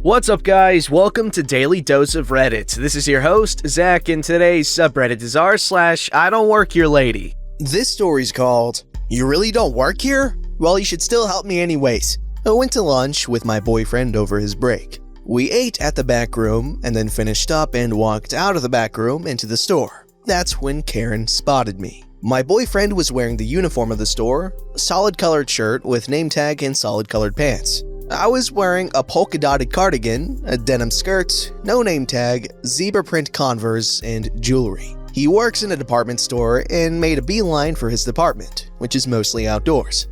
What's up, guys? Welcome to Daily Dose of Reddit. This is your host, Zach, and today's subreddit is r/IDontWorkHereLady. This story's called, "You really don't work here? Well, you should still help me anyways." I went to lunch with my boyfriend over his break. We ate at the back room and then finished up and walked out of the back room into the store. That's when Karen spotted me. My boyfriend was wearing the uniform of the store, a solid colored shirt with name tag and solid colored pants. I was wearing a polka dotted cardigan, a denim skirt, no name tag, zebra print Converse, and jewelry. He works in a department store and made a beeline for his department, which is mostly outdoors.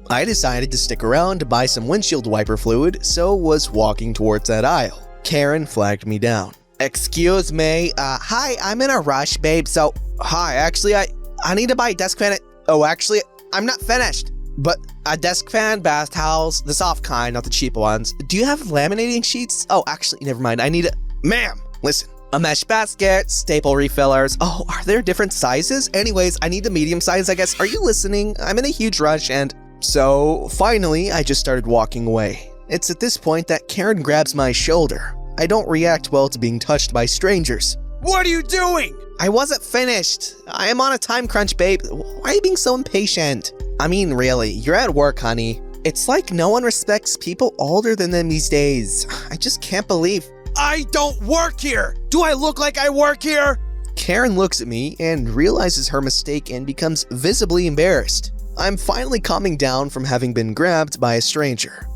I decided to stick around to buy some windshield wiper fluid, so was walking towards that aisle. Karen flagged me down. "Excuse me, hi, I'm in a rush, babe, so, hi, actually, I need to buy a desk fan. Oh, actually, I'm not finished. But a desk fan, bath towels, the soft kind, not the cheap ones. Do you have laminating sheets? Oh, actually, never mind. I need a... Ma'am, listen. A mesh basket, staple refillers. Oh, are there different sizes? Anyways, I need the medium size, I guess. Are you listening? I'm in a huge rush and... So, finally, I just started walking away. It's at this point that Karen grabs my shoulder. I don't react well to being touched by strangers. "What are you doing?" "I wasn't finished. I am on a time crunch, babe. Why are you being so impatient?" "I mean, really, you're at work, honey. It's like no one respects people older than them these days. I just can't believe." "I don't work here! Do I look like I work here?" Karen looks at me and realizes her mistake and becomes visibly embarrassed. I'm finally calming down from having been grabbed by a stranger.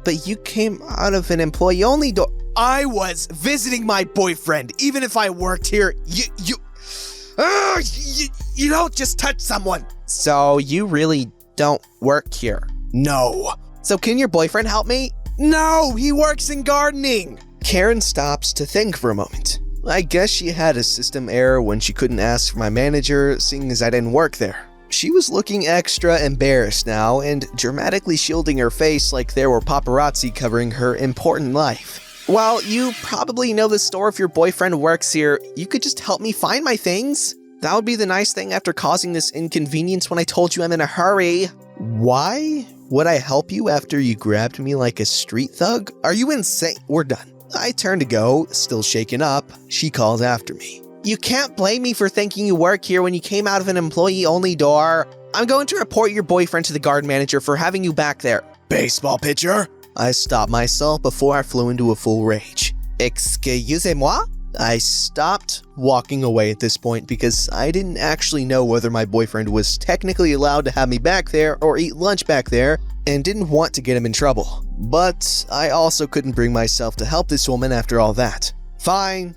But you came out of an employee-only door." "I was visiting my boyfriend. Even if I worked here, you don't just touch someone." "So you really don't work here?" "No." "So can your boyfriend help me?" "No, he works in gardening." Karen stops to think for a moment. I guess she had a system error when she couldn't ask for my manager, seeing as I didn't work there. She was looking extra embarrassed now and dramatically shielding her face like there were paparazzi covering her important life. "Well, you probably know the store if your boyfriend works here. You could just help me find my things. That would be the nice thing after causing this inconvenience when I told you I'm in a hurry." "Why would I help you after you grabbed me like a street thug? Are you insane?" "We're done." I turned to go, still shaken up. She called after me. "You can't blame me for thinking you work here when you came out of an employee-only door. I'm going to report your boyfriend to the guard manager for having you back there." "Baseball pitcher?" I stopped myself before I flew into a full rage. "Excusez-moi?" I stopped walking away at this point because I didn't actually know whether my boyfriend was technically allowed to have me back there or eat lunch back there and didn't want to get him in trouble. But I also couldn't bring myself to help this woman after all that. Fine,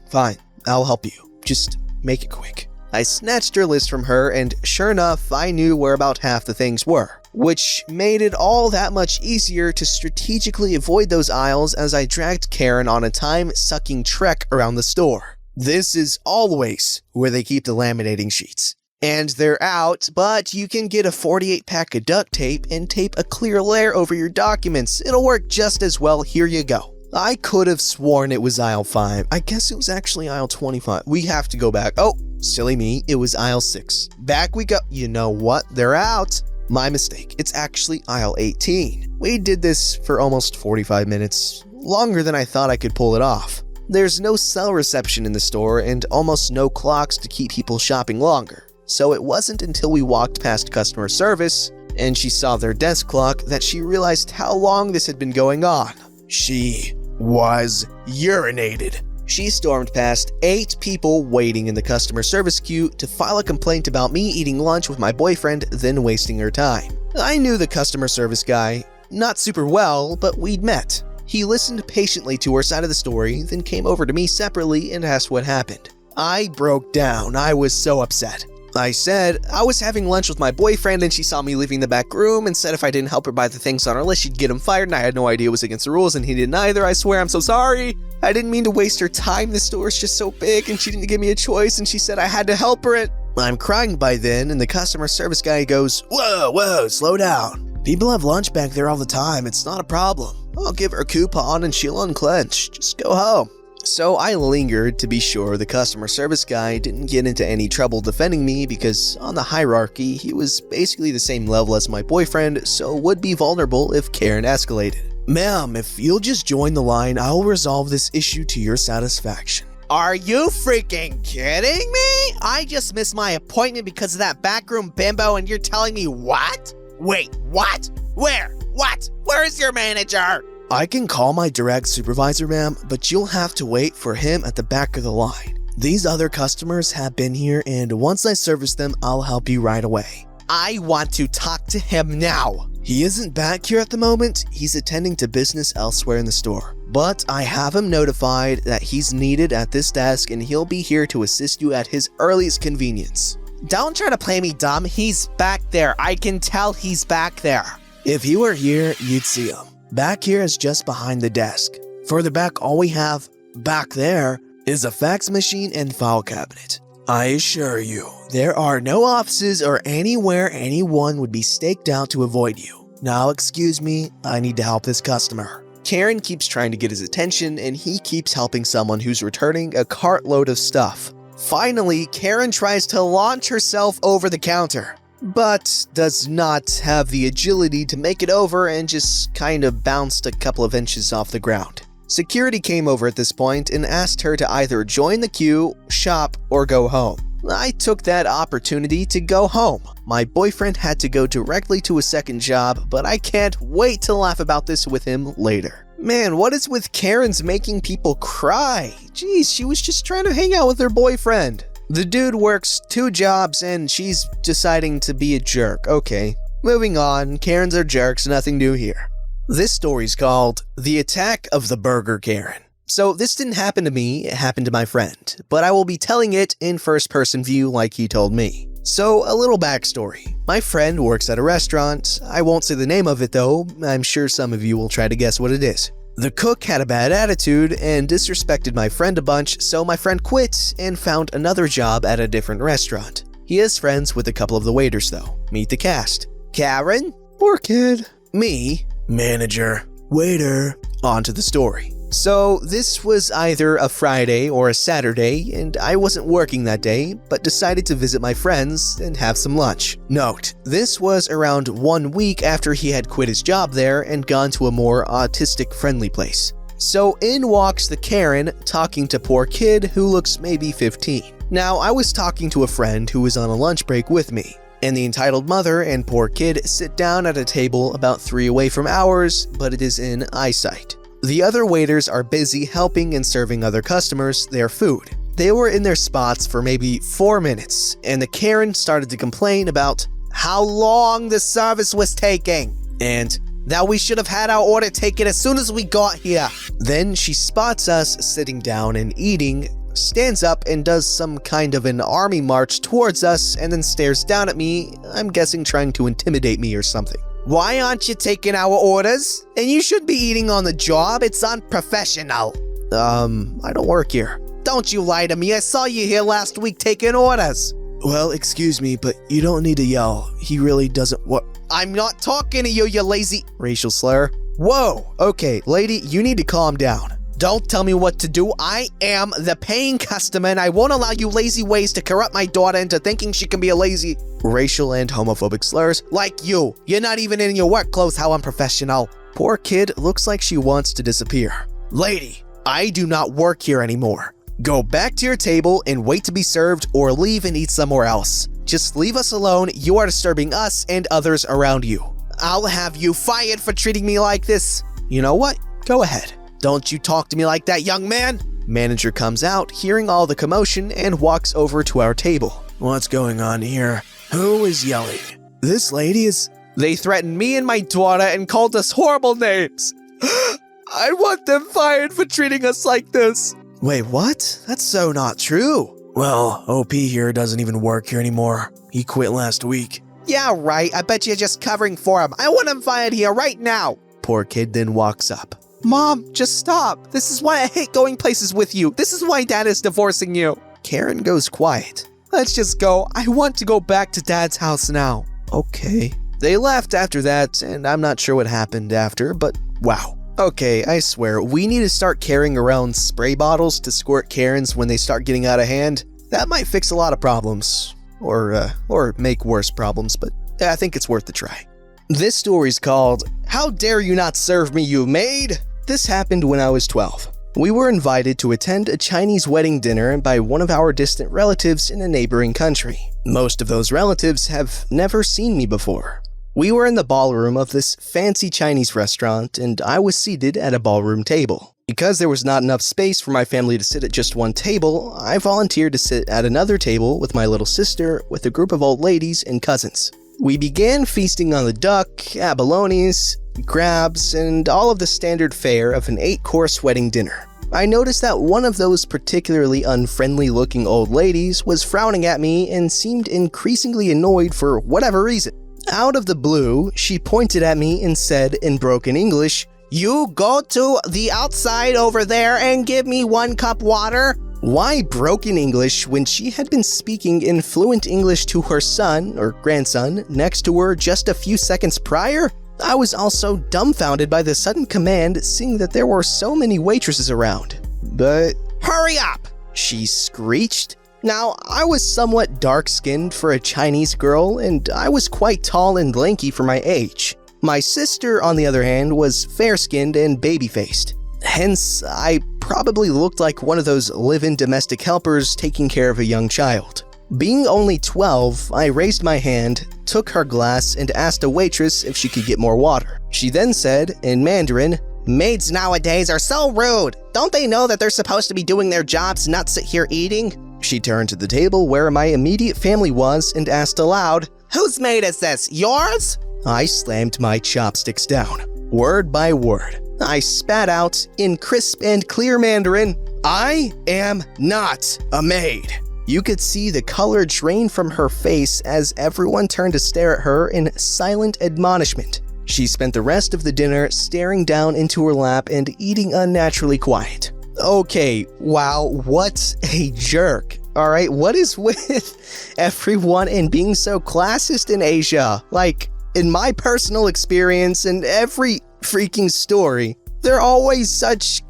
I'll help you. Just make it quick." I snatched her list from her and sure enough, I knew where about half the things were, which made it all that much easier to strategically avoid those aisles as I dragged Karen on a time-sucking trek around the store. This is always where they keep the laminating sheets. And they're out, but you can get a 48-pack of duct tape and tape a clear layer over your documents. It'll work just as well. Here you go. I could have sworn it was aisle 5. I guess it was actually aisle 25. We have to go back. Oh, silly me. It was aisle 6. Back we go. You know what? They're out. My mistake. It's actually aisle 18. We did this for almost 45 minutes. Longer than I thought I could pull it off. There's no cell reception in the store and almost no clocks to keep people shopping longer. So it wasn't until we walked past customer service and she saw their desk clock that she realized how long this had been going on. She was urinated. She stormed past 8 people waiting in the customer service queue to file a complaint about me eating lunch with my boyfriend, then wasting her time. I knew the customer service guy, not super well, but we'd met. He listened patiently to her side of the story, then came over to me separately and asked what happened. I broke down. I was so upset. I said I was having lunch with my boyfriend and she saw me leaving the back room and said if I didn't help her buy the things on her list, she'd get him fired, and I had no idea it was against the rules and he didn't either. I swear I'm so sorry. I didn't mean to waste her time. The store's just so big and she didn't give me a choice and she said I had to help her and... I'm crying by then and the customer service guy goes, Whoa, slow down. People have lunch back there all the time. It's not a problem. I'll give her a coupon and she'll unclench. Just go home. So I lingered to be sure the customer service guy didn't get into any trouble defending me because on the hierarchy, he was basically the same level as my boyfriend, so would be vulnerable if Karen escalated. Ma'am, if you'll just join the line, I'll resolve this issue to your satisfaction. Are you freaking kidding me? I just missed my appointment because of that backroom bimbo and you're telling me what? Wait, what? Where? What? Where is your manager? I can call my direct supervisor, ma'am, but you'll have to wait for him at the back of the line. These other customers have been here, and once I service them, I'll help you right away. I want to talk to him now. He isn't back here at the moment. He's attending to business elsewhere in the store. But I have him notified that he's needed at this desk and he'll be here to assist you at his earliest convenience. Don't try to play me dumb. He's back there. I can tell he's back there. If he were here, you'd see him. Back here is just behind the desk. Further back, all we have back there is a fax machine and file cabinet. I assure you, there are no offices or anywhere anyone would be staked out to avoid you. Now excuse me, I need to help this customer. Karen keeps trying to get his attention and he keeps helping someone who's returning a cartload of stuff. Finally, Karen tries to launch herself over the counter, but does not have the agility to make it over and just kind of bounced a couple of inches off the ground. Security came over at this point and asked her to either join the queue, shop, or go home. I took that opportunity to go home. My boyfriend had to go directly to a second job, but I can't wait to laugh about this with him later. Man, what is with Karen's making people cry? Jeez, she was just trying to hang out with her boyfriend. The dude works 2 jobs and she's deciding to be a jerk. Okay, moving on. Karens are jerks, nothing new here. This story's called The Attack of the Burger Karen. So this didn't happen to me, it happened to my friend, but I will be telling it in first-person view like he told me. So a little backstory. My friend works at a restaurant. I won't say the name of it though, I'm sure some of you will try to guess what it is. The cook had a bad attitude and disrespected my friend a bunch, so my friend quit and found another job at a different restaurant. He is friends with a couple of the waiters though. Meet the cast. Karen? Poor kid. Me? Manager. Waiter. On to the story. So this was either a Friday or a Saturday, and I wasn't working that day, but decided to visit my friends and have some lunch. Note, this was around 1 week after he had quit his job there and gone to a more autistic-friendly place. So in walks the Karen, talking to poor kid who looks maybe 15. Now, I was talking to a friend who was on a lunch break with me, and the entitled mother and poor kid sit down at a table about 3 away from ours, but it is in eyesight. The other waiters are busy helping and serving other customers their food. They were in their spots for maybe 4 minutes, and the Karen started to complain about how long the service was taking, and that we should have had our order taken as soon as we got here. Then she spots us sitting down and eating, stands up and does some kind of an army march towards us, and then stares down at me, I'm guessing trying to intimidate me or something. Why aren't you taking our orders? And you should be eating on the job, it's unprofessional. I don't work here. Don't you lie to me, I saw you here last week taking orders. Well, excuse me, but you don't need to yell. He really doesn't work. I'm not talking to you, you lazy racial slur. Whoa, okay, lady, you need to calm down. Don't tell me what to do. I am the paying customer and I won't allow you lazy ways to corrupt my daughter into thinking she can be a lazy racial and homophobic slurs like you. You're not even in your work clothes, how unprofessional. Poor kid looks like she wants to disappear. Lady, I do not work here anymore. Go back to your table and wait to be served or leave and eat somewhere else. Just leave us alone. You are disturbing us and others around you. I'll have you fired for treating me like this. You know what? Go ahead. Don't you talk to me like that, young man! Manager comes out, hearing all the commotion, and walks over to our table. What's going on here? Who is yelling? This lady is... They threatened me and my daughter and called us horrible names. I want them fired for treating us like this. Wait, what? That's so not true. Well, OP here doesn't even work here anymore. He quit last week. Yeah, right. I bet you're just covering for him. I want him fired here right now. Poor kid then walks up. Mom, just stop. This is why I hate going places with you. This is why Dad is divorcing you. Karen goes quiet. Let's just go. I want to go back to Dad's house now. Okay. They left after that, and I'm not sure what happened after, but wow. Okay, I swear, we need to start carrying around spray bottles to squirt Karens when they start getting out of hand. That might fix a lot of problems. Or make worse problems, but I think it's worth a try. This story's called, How Dare You Not Serve Me, You Maid? This happened when I was 12. We were invited to attend a Chinese wedding dinner by one of our distant relatives in a neighboring country. Most of those relatives have never seen me before. We were in the ballroom of this fancy Chinese restaurant, and I was seated at a ballroom table. Because there was not enough space for my family to sit at just one table, I volunteered to sit at another table with my little sister with a group of old ladies and cousins. We began feasting on the duck, abalones, crabs, and all of the standard fare of an 8-course wedding dinner. I noticed that one of those particularly unfriendly-looking old ladies was frowning at me and seemed increasingly annoyed for whatever reason. Out of the blue, she pointed at me and said in broken English, "You go to the outside over there and give me 1 cup water." Why broken English when she had been speaking in fluent English to her son or grandson next to her just a few seconds prior? I was also dumbfounded by the sudden command, seeing that there were so many waitresses around. But hurry up, she screeched. Now, I was somewhat dark-skinned for a Chinese girl, and I was quite tall and lanky for my age. My sister, on the other hand, was fair-skinned and baby-faced. Hence, I probably looked like one of those live-in domestic helpers taking care of a young child. Being only 12, I raised my hand, took her glass, and asked a waitress if she could get more water. She then said, in Mandarin, "Maids nowadays are so rude. Don't they know that they're supposed to be doing their jobs, not sit here eating?" She turned to the table where my immediate family was and asked aloud, "Whose maid is this? Yours?" I slammed my chopsticks down. Word by word, I spat out, in crisp and clear Mandarin, "I am not a maid." You could see the color drain from her face as everyone turned to stare at her in silent admonishment. She spent the rest of the dinner staring down into her lap and eating unnaturally quiet. Okay, wow, what a jerk. Alright, what is with everyone and being so classist in Asia? Like, in my personal experience and every freaking story, they're always such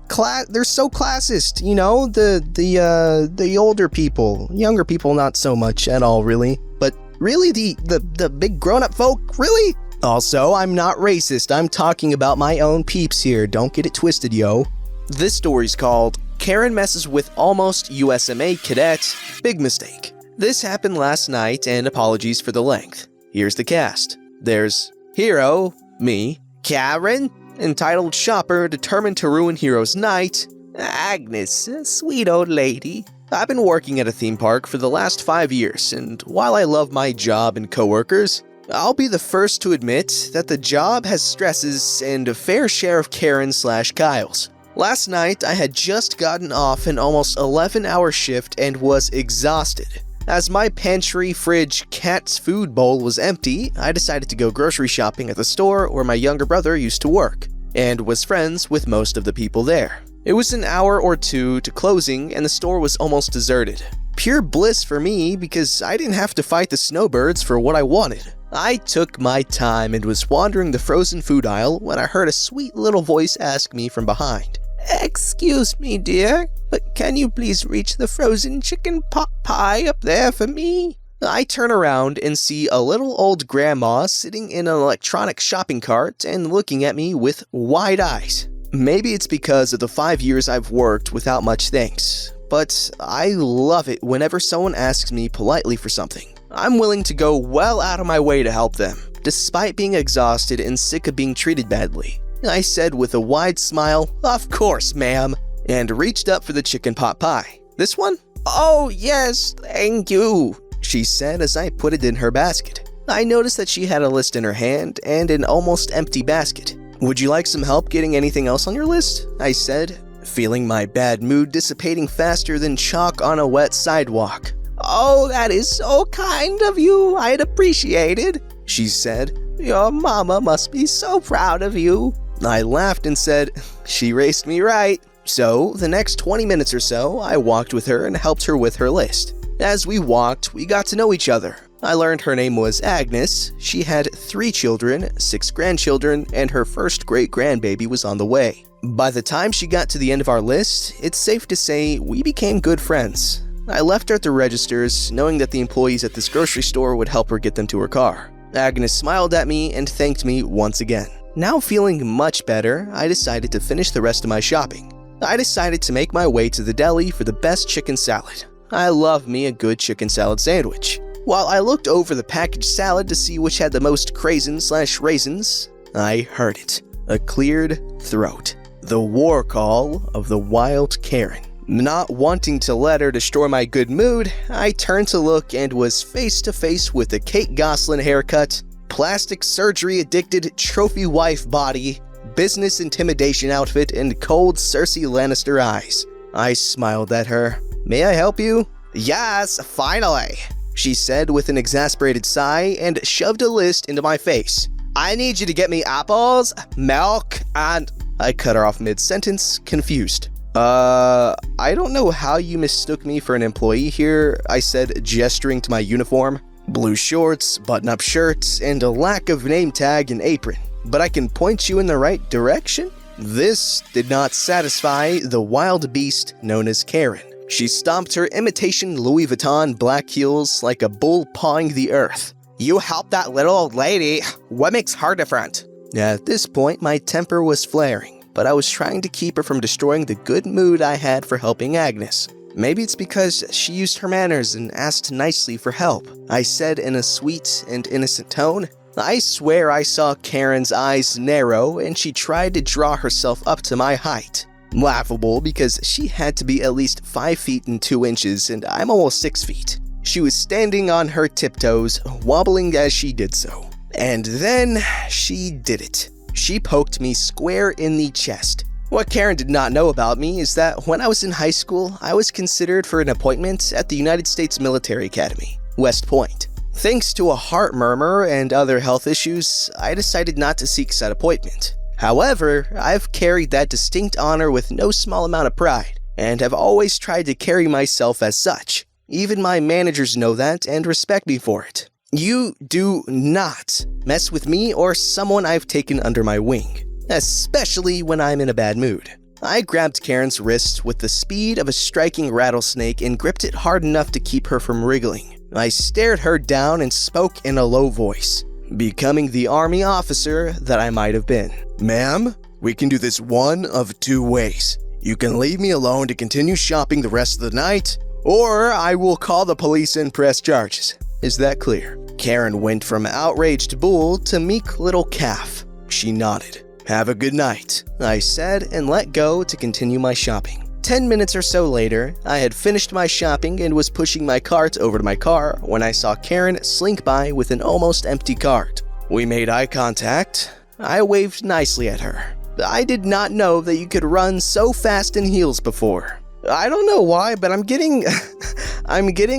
they're so classist, you know? The older people, younger people not so much at all really, but really the big grown-up folk, really? Also, I'm not racist, I'm talking about my own peeps here, don't get it twisted, yo. This story's called Karen Messes with Almost USMA Cadet, Big Mistake. This happened last night, and apologies for the length. Here's the cast. There's Hero, me, Karen, entitled shopper determined to ruin Hero's night, Agnes, a sweet old lady. I've been working at a theme park for the last 5 years, and while I love my job and coworkers, I'll be the first to admit that the job has stresses and a fair share of Karen/Kyles. Last night, I had just gotten off an almost 11-hour shift and was exhausted. As my pantry, fridge, cat's food bowl was empty, I decided to go grocery shopping at the store where my younger brother used to work, and was friends with most of the people there. It was an hour or two to closing, and the store was almost deserted. Pure bliss for me because I didn't have to fight the snowbirds for what I wanted. I took my time and was wandering the frozen food aisle when I heard a sweet little voice ask me from behind. "Excuse me, dear, but can you please reach the frozen chicken pot pie up there for me?" I turn around and see a little old grandma sitting in an electronic shopping cart and looking at me with wide eyes. Maybe it's because of the 5 years I've worked without much thanks, but I love it whenever someone asks me politely for something. I'm willing to go well out of my way to help them, despite being exhausted and sick of being treated badly. I said with a wide smile, "Of course, ma'am," and reached up for the chicken pot pie. "This one?" "Oh, yes, thank you," she said as I put it in her basket. I noticed that she had a list in her hand and an almost empty basket. "Would you like some help getting anything else on your list?" I said, feeling my bad mood dissipating faster than chalk on a wet sidewalk. "Oh, that is so kind of you, I'd appreciate it," she said. "Your mama must be so proud of you." I laughed and said, "She raised me right." So, the next 20 minutes or so, I walked with her and helped her with her list. As we walked, we got to know each other. I learned her name was Agnes, she had 3 children, 6 grandchildren, and her first great-grandbaby was on the way. By the time she got to the end of our list, it's safe to say we became good friends. I left her at the registers, knowing that the employees at this grocery store would help her get them to her car. Agnes smiled at me and thanked me once again. Now feeling much better, I decided to finish the rest of my shopping. I decided to make my way to the deli for the best chicken salad. I love me a good chicken salad sandwich. While I looked over the packaged salad to see which had the most craisins/raisins, I heard it. A cleared throat. The war call of the wild Karen. Not wanting to let her destroy my good mood, I turned to look and was face to face with a Kate Gosselin haircut, plastic surgery addicted trophy wife body, business intimidation outfit, and cold Cersei Lannister eyes. I smiled at her. "May I help you?" "Yes, finally," she said with an exasperated sigh and shoved a list into my face. "I need you to get me apples, milk, and—" I cut her off mid-sentence, confused. I don't know how you mistook me for an employee here," I said, gesturing to my uniform. Blue shorts, button-up shirts, and a lack of name tag and apron. But I can point you in the right direction? This did not satisfy the wild beast known as Karen. She stomped her imitation Louis Vuitton black heels like a bull pawing the earth. "You help that little old lady. What makes her different?" At this point, my temper was flaring, but I was trying to keep her from destroying the good mood I had for helping Agnes. Maybe it's because she used her manners and asked nicely for help, I said in a sweet and innocent tone. I swear I saw Karen's eyes narrow and she tried to draw herself up to my height. Laughable because she had to be at least 5 feet and 2 inches and I'm almost 6 feet. She was standing on her tiptoes, wobbling as she did so. And then she did it. She poked me square in the chest. What Karen did not know about me is that when I was in high school, I was considered for an appointment at the United States Military Academy, West Point. Thanks to a heart murmur and other health issues, I decided not to seek said appointment. However, I've carried that distinct honor with no small amount of pride, and have always tried to carry myself as such. Even my managers know that and respect me for it. You do not mess with me or someone I've taken under my wing, especially when I'm in a bad mood. I grabbed Karen's wrist with the speed of a striking rattlesnake and gripped it hard enough to keep her from wriggling. I stared her down and spoke in a low voice, becoming the army officer that I might have been. "Ma'am, we can do this one of 2 ways. You can leave me alone to continue shopping the rest of the night, or I will call the police and press charges. Is that clear?" Karen went from outraged bull to meek little calf. She nodded. "Have a good night," I said and let go to continue my shopping. 10 minutes or so later, I had finished my shopping and was pushing my cart over to my car when I saw Karen slink by with an almost empty cart. We made eye contact. I waved nicely at her. I did not know that you could run so fast in heels before. I don't know why, but I'm getting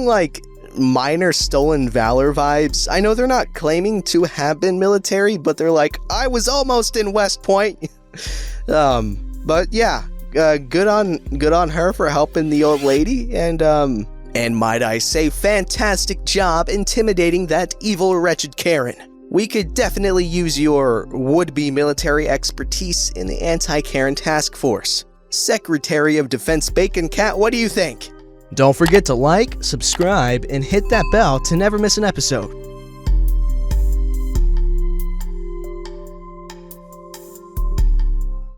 like minor stolen valor vibes. I know they're not claiming to have been military, but they're like, I was almost in West Point. But yeah, good on her for helping the old lady, and might I say, fantastic job intimidating that evil, wretched Karen. We could definitely use your would-be military expertise in the anti-Karen task force. Secretary of Defense Bacon Cat, what do you think? Don't forget to like, subscribe, and hit that bell to never miss an episode.